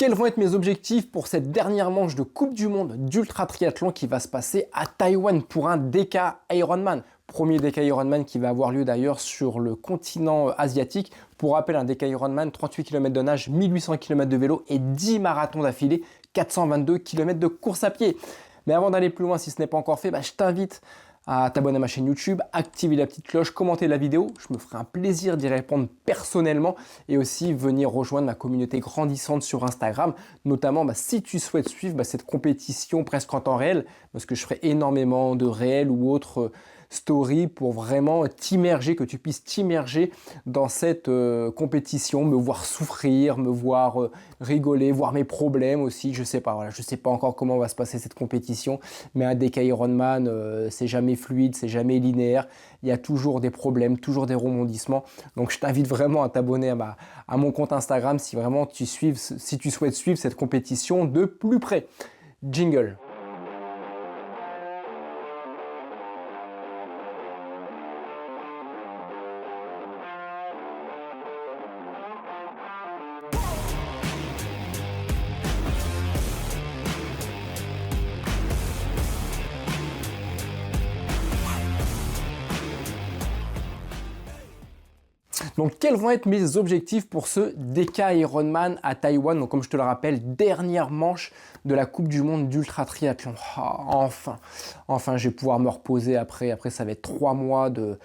Quels vont être mes objectifs pour cette dernière manche de Coupe du Monde d'Ultra Triathlon qui va se passer à Taïwan pour un DK Ironman? Premier DK Ironman qui va avoir lieu d'ailleurs sur le continent asiatique. Pour rappel, un DK Ironman, 38 km de nage, 1800 km de vélo et 10 marathons d'affilée, 422 km de course à pied. Mais avant d'aller plus loin, si ce n'est pas encore fait, je t'invite à t'abonner à ma chaîne YouTube, activer la petite cloche, commenter la vidéo. Je me ferai un plaisir d'y répondre personnellement et aussi venir rejoindre ma communauté grandissante sur Instagram, notamment si tu souhaites suivre cette compétition presque en temps réel, parce que je ferai énormément de réels ou autres story pour vraiment t'immerger, que tu puisses t'immerger dans cette compétition, me voir souffrir, me voir rigoler, voir mes problèmes aussi, je sais pas, voilà, je sais pas encore comment va se passer cette compétition, mais un DK Ironman, c'est jamais fluide, c'est jamais linéaire, il y a toujours des problèmes, toujours des rebondissements, donc je t'invite vraiment à t'abonner à mon compte Instagram si vraiment si tu souhaites suivre cette compétition de plus près. Jingle. Donc, quels vont être mes objectifs pour ce DK Ironman à Taïwan? Donc, comme je te le rappelle, dernière manche de la Coupe du Monde d'Ultra Triathlon. Enfin, je vais pouvoir me reposer après. Après, ça va être 3 mois de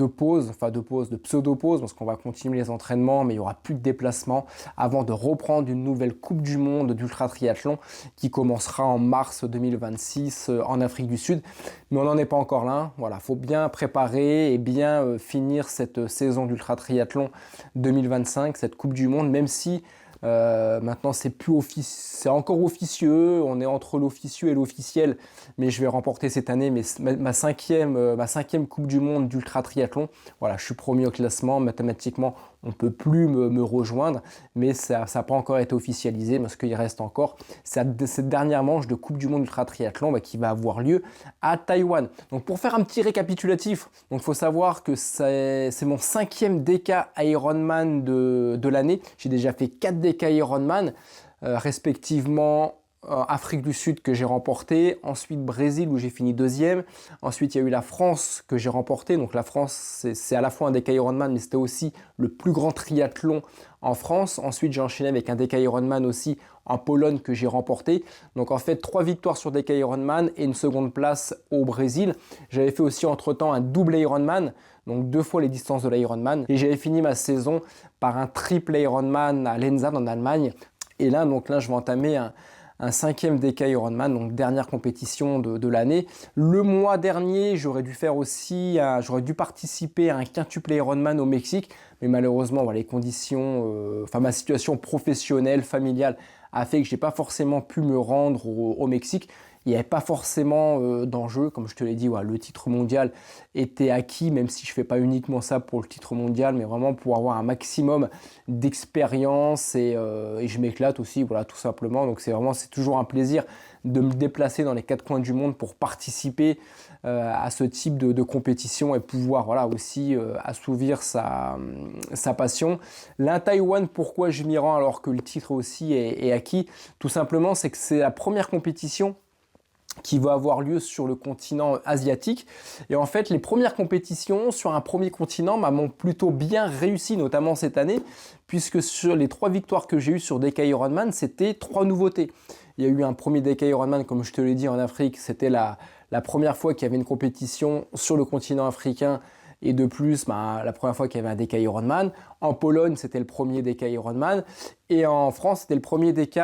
pause, de pseudo-pause, parce qu'on va continuer les entraînements, mais il n'y aura plus de déplacements avant de reprendre une nouvelle Coupe du Monde d'Ultra Triathlon qui commencera en mars 2026 en Afrique du Sud. Mais on n'en est pas encore là. Voilà, faut bien préparer et bien finir cette saison d'Ultra Triathlon 2025, cette Coupe du Monde, même si maintenant c'est encore officieux, on est entre l'officieux et l'officiel, mais je vais remporter cette année ma cinquième Coupe du Monde d'Ultra Triathlon. Voilà, je suis premier au classement, mathématiquement on peut plus me rejoindre, mais ça n'a pas encore été officialisé parce qu'il reste encore cette dernière manche de Coupe du Monde d'Ultra Triathlon qui va avoir lieu à Taïwan. Donc pour faire un petit récapitulatif, il faut savoir que c'est mon 5e DK Ironman de l'année. J'ai déjà fait 4 DK Ironman, respectivement Afrique du Sud que j'ai remporté, ensuite Brésil où j'ai fini 2e, ensuite il y a eu la France que j'ai remporté. Donc la France c'est à la fois un DK Ironman mais c'était aussi le plus grand triathlon en France. Ensuite j'ai enchaîné avec un DK Ironman aussi en Pologne que j'ai remporté. Donc en fait 3 victoires sur DK Ironman et une seconde place au Brésil. J'avais fait aussi entre temps un double Ironman, donc 2 fois les distances de l'Ironman, et j'avais fini ma saison par un triple Ironman à Lenzern en Allemagne. Et là je vais entamer un 5e DK Ironman, donc dernière compétition de l'année. Le mois dernier, j'aurais dû participer à un quintuple Ironman au Mexique, mais malheureusement, les conditions, ma situation professionnelle, familiale a fait que je n'ai pas forcément pu me rendre au Mexique. Il n'y avait pas forcément d'enjeu, comme je te l'ai dit, le titre mondial était acquis, même si je ne fais pas uniquement ça pour le titre mondial, mais vraiment pour avoir un maximum d'expérience et je m'éclate aussi, tout simplement. Donc c'est toujours un plaisir de me déplacer dans les 4 coins du monde pour participer à ce type de compétition et pouvoir aussi assouvir sa passion. Là, Taïwan, pourquoi je m'y rends alors que le titre aussi est acquis? Tout simplement, c'est que c'est la première compétition qui va avoir lieu sur le continent asiatique. Et en fait, les premières compétitions sur un premier continent m'ont plutôt bien réussi, notamment cette année, puisque sur les 3 victoires que j'ai eues sur DK Ironman, c'était 3 nouveautés. Il y a eu un premier DK Ironman, comme je te l'ai dit, en Afrique. C'était la première fois qu'il y avait une compétition sur le continent africain. Et de plus, la première fois qu'il y avait un DK Ironman. En Pologne, c'était le premier DK Ironman. Et en France, c'était le premier DK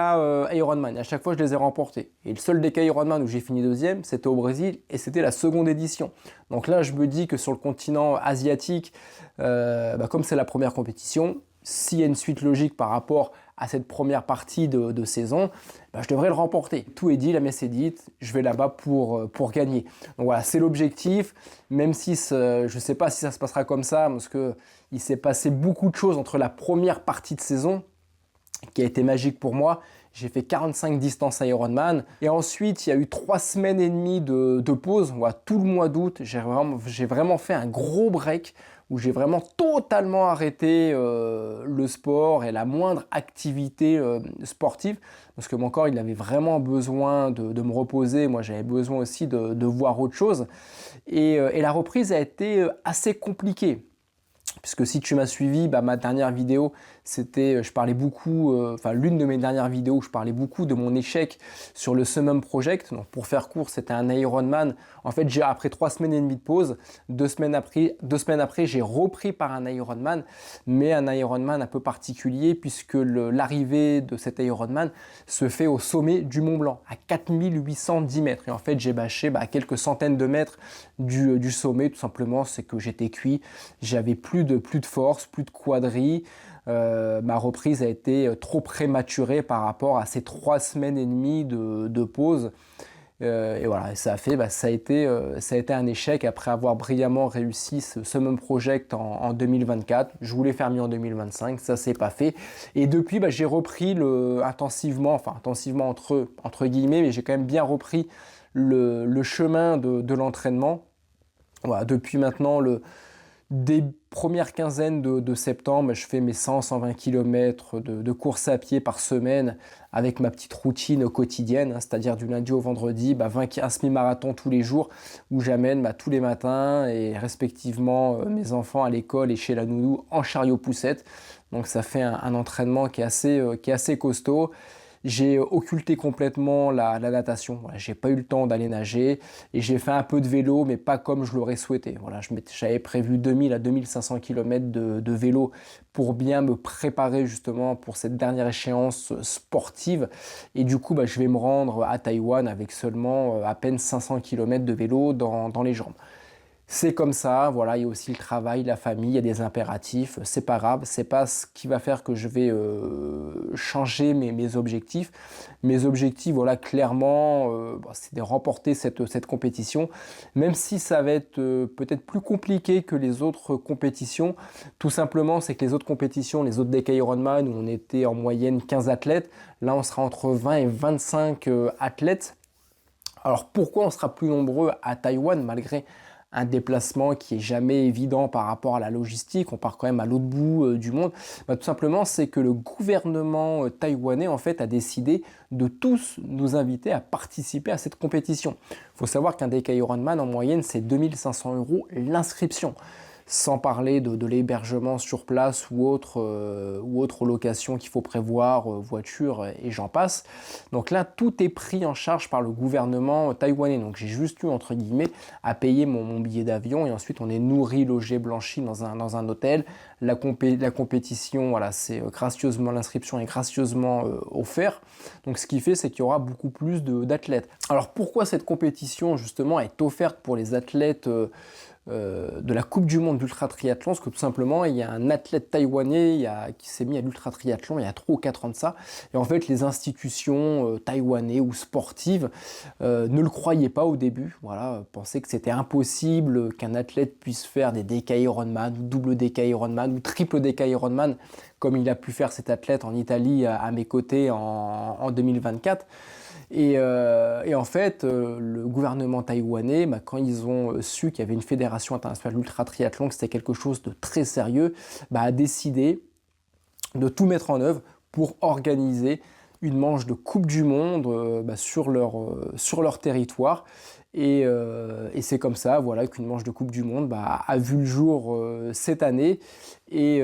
Ironman. Et à chaque fois, je les ai remportés. Et le seul DK Ironman où j'ai fini 2e, c'était au Brésil. Et c'était la seconde édition. Donc là, je me dis que sur le continent asiatique, comme c'est la première compétition, s'il y a une suite logique par rapport à cette première partie de saison, je devrais le remporter. Tout est dit, la messe est dite, je vais là-bas pour gagner. Donc voilà, c'est l'objectif, même si je ne sais pas si ça se passera comme ça, parce qu'il s'est passé beaucoup de choses entre la première partie de saison, qui a été magique pour moi. J'ai fait 45 distances à Ironman. Et ensuite, il y a eu 3 semaines et demie de pause. Tout le mois d'août, j'ai vraiment fait un gros break où j'ai vraiment totalement arrêté le sport et la moindre activité sportive, parce que mon corps il avait vraiment besoin de me reposer, moi j'avais besoin aussi de voir autre chose, et la reprise a été assez compliquée. Puisque si tu m'as suivi, ma dernière vidéo, c'était, je parlais beaucoup, l'une de mes dernières vidéos, je parlais beaucoup de mon échec sur le Summum Project. Donc pour faire court, c'était un Ironman. En fait, après 3 semaines et demie de pause, 2 semaines après, j'ai repris par un Ironman, mais un Ironman un peu particulier puisque l'arrivée de cet Ironman se fait au sommet du Mont Blanc, à 4810 mètres. Et en fait, j'ai bâché à quelques centaines de mètres du sommet. Tout simplement, c'est que j'étais cuit, j'avais plus de force, plus de quadri. Ma reprise a été trop prématurée par rapport à ces 3 semaines et demie de pause. Et voilà, ça a été un échec après avoir brillamment réussi ce Summum Project en 2024. Je voulais faire mieux en 2025, ça s'est pas fait. Et depuis, j'ai repris intensivement entre guillemets, mais j'ai quand même bien repris le chemin de l'entraînement. Voilà, depuis maintenant des premières quinzaines de septembre, je fais mes 100-120 km de course à pied par semaine avec ma petite routine quotidienne, c'est-à-dire du lundi au vendredi, un semi-marathon tous les jours où j'amène tous les matins et respectivement mes enfants à l'école et chez la nounou en chariot poussette. Donc ça fait un entraînement qui est assez costaud. J'ai occulté complètement la natation. Voilà, j'ai pas eu le temps d'aller nager et j'ai fait un peu de vélo, mais pas comme je l'aurais souhaité. Voilà, j'avais prévu 2000 à 2500 km de vélo pour bien me préparer justement pour cette dernière échéance sportive. Et du coup, je vais me rendre à Taïwan avec seulement à peine 500 km de vélo dans les jambes. C'est comme ça, voilà, il y a aussi le travail, la famille, il y a des impératifs, c'est pas grave, c'est pas ce qui va faire que je vais changer mes objectifs. Mes objectifs, voilà, clairement, c'est de remporter cette compétition, même si ça va être peut-être plus compliqué que les autres compétitions. Tout simplement, c'est que les autres compétitions, les autres DK Ironman, où on était en moyenne 15 athlètes, là on sera entre 20 et 25 athlètes. Alors pourquoi on sera plus nombreux à Taïwan malgré un déplacement qui est jamais évident par rapport à la logistique, on part quand même à l'autre bout du monde, tout simplement c'est que le gouvernement taïwanais en fait a décidé de tous nous inviter à participer à cette compétition. Il faut savoir qu'un DK Ironman en moyenne c'est 2500 € l'inscription, sans parler de l'hébergement sur place ou autre location qu'il faut prévoir, voiture et j'en passe. Donc là, tout est pris en charge par le gouvernement taïwanais. Donc j'ai juste eu, entre guillemets, à payer mon billet d'avion et ensuite on est nourri, logé, blanchi dans un hôtel. La compétition, voilà, c'est gracieusement, l'inscription est gracieusement offerte. Donc ce qui fait, c'est qu'il y aura beaucoup plus d'athlètes. Alors pourquoi cette compétition, justement, est offerte pour les athlètes de la Coupe du Monde d'ultra triathlon, parce que tout simplement il y a un athlète taïwanais qui s'est mis à l'ultra triathlon il y a 3 ou 4 ans de ça, et en fait les institutions taïwanaises ou sportives ne le croyaient pas au début, voilà, pensaient que c'était impossible qu'un athlète puisse faire des DK Ironman ou double DK Ironman ou triple DK Ironman comme il a pu faire cet athlète en Italie à mes côtés en 2024. Et en fait, le gouvernement taïwanais, quand ils ont su qu'il y avait une fédération internationale d'ultra triathlon, que c'était quelque chose de très sérieux, a décidé de tout mettre en œuvre pour organiser une manche de Coupe du Monde sur leur territoire. Et c'est comme ça, voilà, qu'une manche de Coupe du Monde a vu le jour cette année et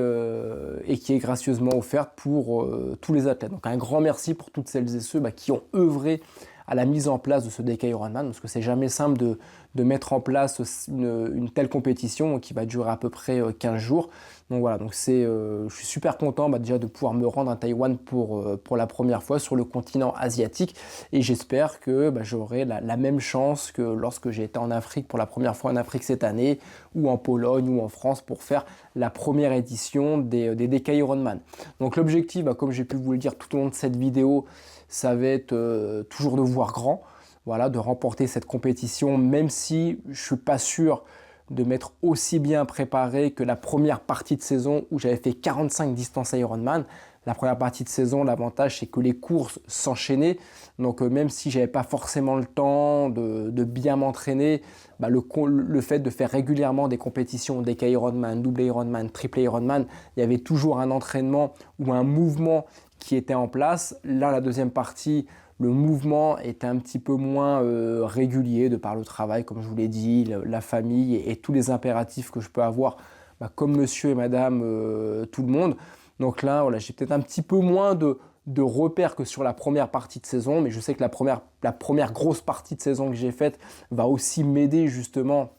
qui est gracieusement offerte pour tous les athlètes. Donc un grand merci pour toutes celles et ceux qui ont œuvré à la mise en place de ce DK Ironman, parce que c'est jamais simple de mettre en place une telle compétition qui va durer à peu près 15 jours. Donc voilà, je suis super content déjà de pouvoir me rendre à Taïwan pour la première fois sur le continent asiatique, et j'espère que j'aurai la même chance que lorsque j'ai été en Afrique pour la première fois en Afrique cette année, ou en Pologne ou en France pour faire la première édition des DK Ironman. Donc l'objectif, comme j'ai pu vous le dire tout au long de cette vidéo, ça va être toujours de voir grand, voilà, de remporter cette compétition, même si je ne suis pas sûr de m'être aussi bien préparé que la première partie de saison où j'avais fait 45 distances Ironman. la première partie de saison, l'avantage c'est que les courses s'enchaînaient. Donc même si j'avais pas forcément le temps de bien m'entraîner, bah, le fait de faire régulièrement des compétitions, des Ironman, double Ironman, triple Ironman, il y avait toujours un entraînement ou un mouvement qui était en place. Là, la deuxième partie, le mouvement était un petit peu moins régulier de par le travail, comme je vous l'ai dit, la famille et tous les impératifs que je peux avoir, bah, comme monsieur et madame, tout le monde. Donc là, voilà, j'ai peut-être un petit peu moins de repères que sur la première partie de saison, mais je sais que la première grosse partie de saison que j'ai faite va aussi m'aider justement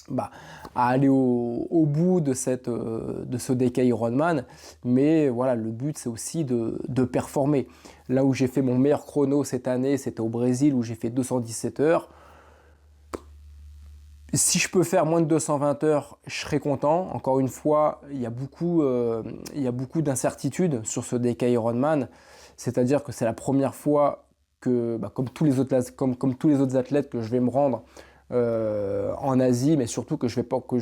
bah, à aller au bout de ce DK Ironman. Mais voilà, le but c'est aussi de performer. Là où j'ai fait mon meilleur chrono cette année, c'était au Brésil où j'ai fait 217 heures. Si je peux faire moins de 220 heures, je serai content. Encore une fois, il y a beaucoup d'incertitudes sur ce DK Ironman. C'est-à-dire que c'est la première fois que, bah, comme tous les autres athlètes, que je vais me rendre en Asie, mais surtout que je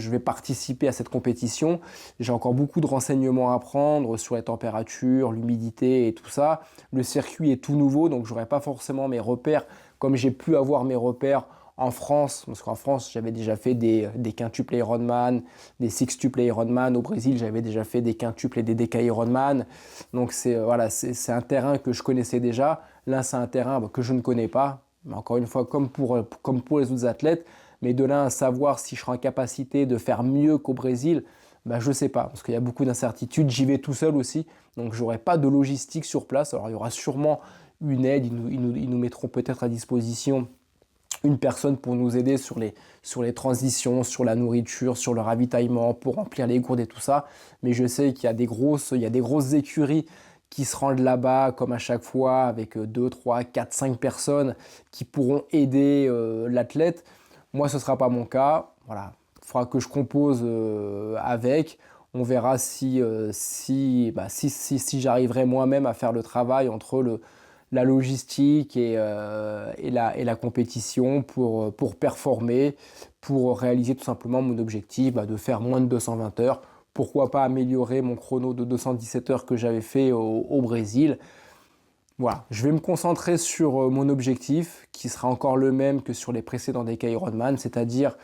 vais participer à cette compétition. J'ai encore beaucoup de renseignements à prendre sur les températures, l'humidité et tout ça. Le circuit est tout nouveau, donc je n'aurai pas forcément mes repères comme j'ai pu avoir mes repères en France, parce qu'en France, j'avais déjà fait des quintuples Ironman, des sextuples Ironman. Au Brésil, j'avais déjà fait des quintuples et des déca Ironman. Donc c'est un terrain que je connaissais déjà. Là, c'est un terrain que je ne connais pas. Mais encore une fois, comme pour les autres athlètes. Mais de là à savoir si je serai en capacité de faire mieux qu'au Brésil, bah, je ne sais pas, parce qu'il y a beaucoup d'incertitudes. J'y vais tout seul aussi, donc je n'aurai pas de logistique sur place. Alors il y aura sûrement une aide, ils nous mettront peut-être à disposition une personne pour nous aider sur les transitions, sur la nourriture, sur le ravitaillement, pour remplir les gourdes et tout ça. Mais je sais qu'il y a des grosses écuries qui se rendent là-bas, comme à chaque fois, avec 2, 3, 4, 5 personnes qui pourront aider l'athlète. Moi, ce ne sera pas mon cas. Voilà. Il faudra que je compose avec. On verra si j'arriverai moi-même à faire le travail entre la logistique et la compétition pour performer, pour réaliser tout simplement mon objectif de faire moins de 220 heures. Pourquoi pas améliorer mon chrono de 217 heures que j'avais fait au Brésil. Voilà, je vais me concentrer sur mon objectif qui sera encore le même que sur les précédents DK Ironman, c'est-à-dire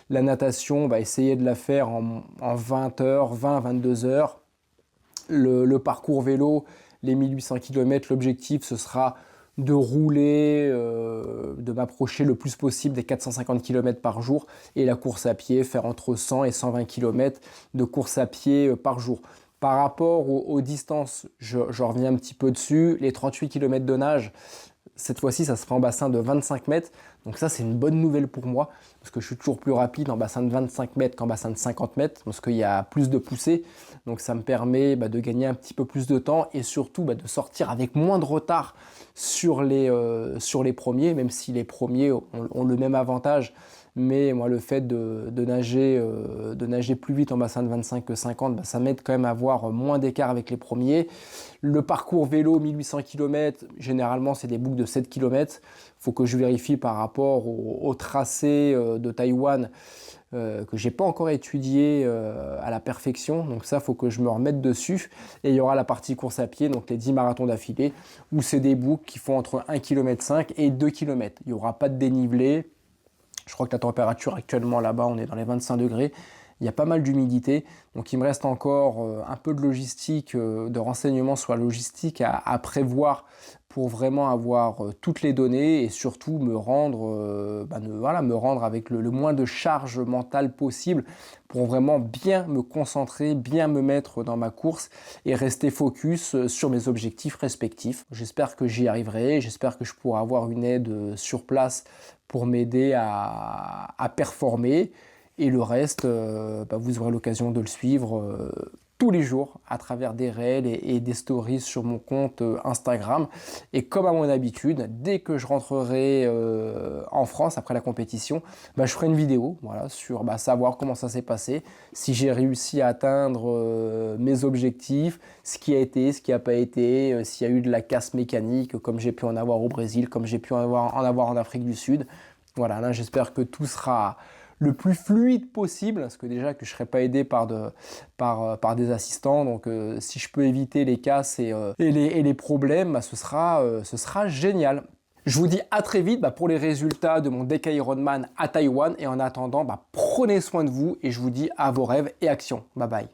la natation, essayer de la faire en 20 heures, 20-22 heures. Le parcours vélo, les 1800 km, l'objectif ce sera de rouler, de m'approcher le plus possible des 450 km par jour, et la course à pied, faire entre 100 et 120 km de course à pied par jour. Par rapport aux distances, je reviens un petit peu dessus, les 38 km de nage, cette fois-ci, ça sera en bassin de 25 mètres. Donc ça, c'est une bonne nouvelle pour moi, parce que je suis toujours plus rapide en bassin de 25 mètres qu'en bassin de 50 mètres, parce qu'il y a plus de poussée. Donc ça me permet de gagner un petit peu plus de temps et surtout de sortir avec moins de retard sur les premiers, même si les premiers ont le même avantage. Mais moi, le fait de nager plus vite en bassin de 25 que 50, ça m'aide quand même à avoir moins d'écart avec les premiers. Le parcours vélo, 1800 km, généralement, c'est des boucles de 7 km. Il faut que je vérifie par rapport au tracé de Taïwan que j'ai pas encore étudié à la perfection. Donc ça, il faut que je me remette dessus. Et il y aura la partie course à pied, donc les 10 marathons d'affilée, où c'est des boucles qui font entre 1,5 km et 2 km. Il n'y aura pas de dénivelé. Je crois que la température actuellement là-bas, on est dans les 25 degrés. Il y a pas mal d'humidité. Donc il me reste encore un peu de logistique, de renseignements sur la logistique à prévoir pour vraiment avoir toutes les données et surtout me rendre avec le moins de charge mentale possible pour vraiment bien me concentrer, bien me mettre dans ma course et rester focus sur mes objectifs respectifs. J'espère que j'y arriverai, j'espère que je pourrai avoir une aide sur place pour m'aider à performer. Et le reste, vous aurez l'occasion de le suivre tous les jours à travers des réels et des stories sur mon compte Instagram. Et comme à mon habitude, dès que je rentrerai en France après la compétition, je ferai une vidéo sur savoir comment ça s'est passé, si j'ai réussi à atteindre mes objectifs, ce qui a été, ce qui n'a pas été, s'il y a eu de la casse mécanique comme j'ai pu en avoir au Brésil, comme j'ai pu en avoir en Afrique du Sud. Voilà, là j'espère que tout sera le plus fluide possible, parce que déjà que je ne serai pas aidé par des assistants, donc si je peux éviter les casses et les problèmes, bah, ce sera génial. Je vous dis à très vite pour les résultats de mon DK Ironman à Taïwan, et en attendant, prenez soin de vous et je vous dis à vos rêves et actions. Bye bye.